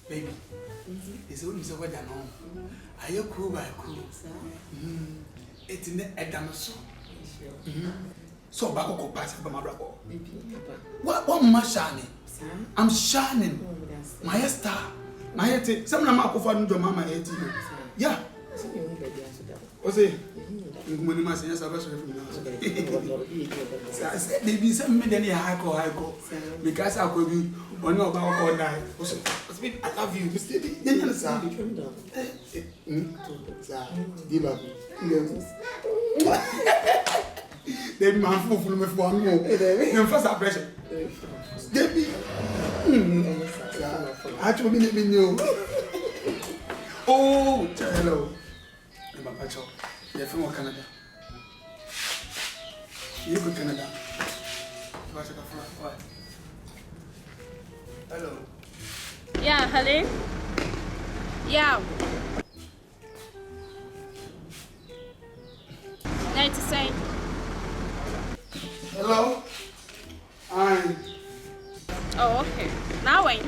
Baby. It's only so what I know. Are you cool by cool? It's in the Edamaso. So Bako pass by my brother. What must shining? I'm shining. My star. My head. Some of them are for your mama. Yeah. What's it? When you must say, yes, I was from baby, some men any high call because I could be one of our all night. I love you, Mr. Give up. Then my fool from me for one more. Then first impression. Debbie. I told me to know. Oh, hello. You're from Canada. You go Canada. Hello. Yeah, hello. Yeah. Nice to say. Hello. Hi. Oh, okay. Now when?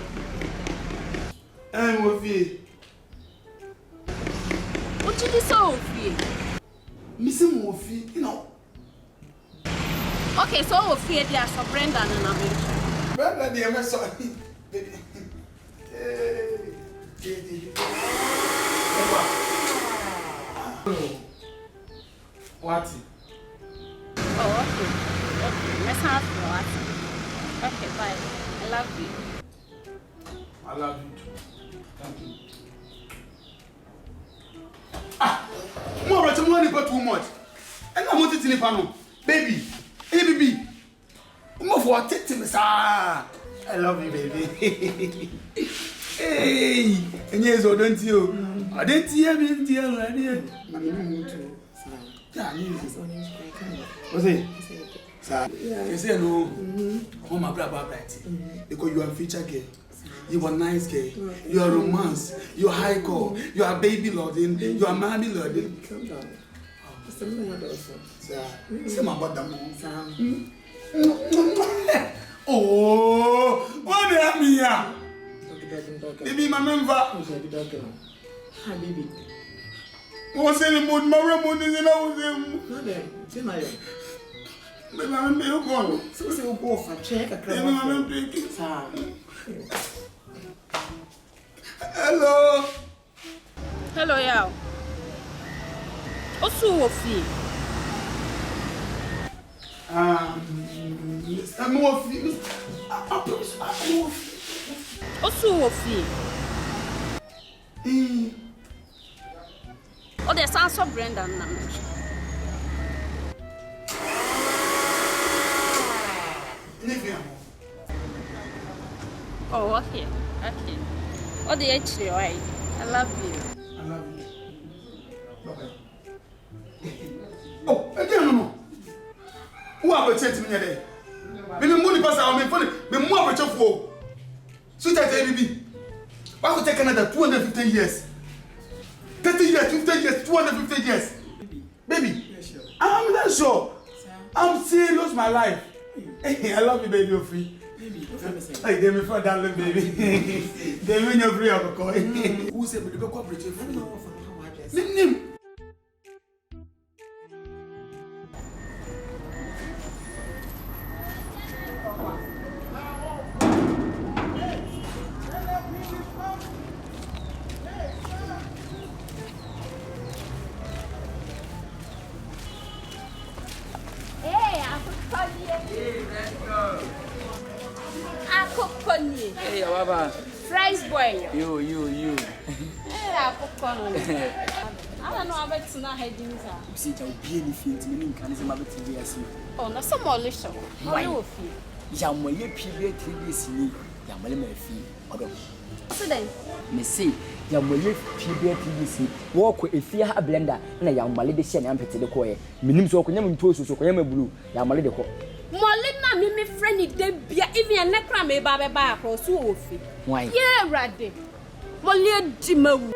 I'm with you. What did you say with you? Missing Wolfie, you know. Okay, so with you, there's a Brenda and America. Brenda, the ever saw me. What? Oh, okay. Okay, let's have what? Okay, bye. I love you. I love you too. Thank you. More but money got too much. And I want it in the panel. Baby. Hey baby. More for a tete me sir. I love you baby. Hey. And yes, oh don't you? I didn't hear me dear already. Yeah, what's it? Sir. You say no. Oh my brother bright. Because you are a feature girl. You are nice girl. You are romance. You are high call. You are baby loading. You are mommy loading. Calm down. Just a minute also. Sir, say my brother more. Oh, what am I here? Baby, my member. Hi, baby. What's any mood? My remote is in our room. No, then. Say my own. Baby, I'm going to go. So, say, go for check a Baby, I'm going to go. Hello. Hello, yeah. Also, with you. I'm more of you. Also, with you. Oh, there's also Brenda and America. Oh, okay. Okay. Oh, the actually, right? I love you. I love you. Bye-bye. Oh, again, no. Who are you telling me there? Me money pass out me funny. Me more better for. Sweet as baby. Why would take Canada 250 years? 30 years, 50 years, 250 years. Baby. Yes, sure. I'm not sure. I'm serious my life. Hey, I love you baby Ofi. Baby, what am I saying? Hey, they me for darling baby. They win your free alcohol. Who said we go corporate? I don't know how I guess. Nim. Hey, Baba. Fries boy. You. Hey, I don't know about tonight heading. See, I'll be anything to me. Can you TV as you? Oh, no, some more little. Why you feel? Yamaye period 3 days in Yamale my fee. So then, Me say, Yamaye period 3 days. Walk with a fear a blender and a Yamale de Shan and Petty the Coy. Minim so can toast so can blue. Yamale the Co. Molina, me friendly, Debbie, even a necra may baba back or so. Why? Yeah, Raddy. Molia Jimmo.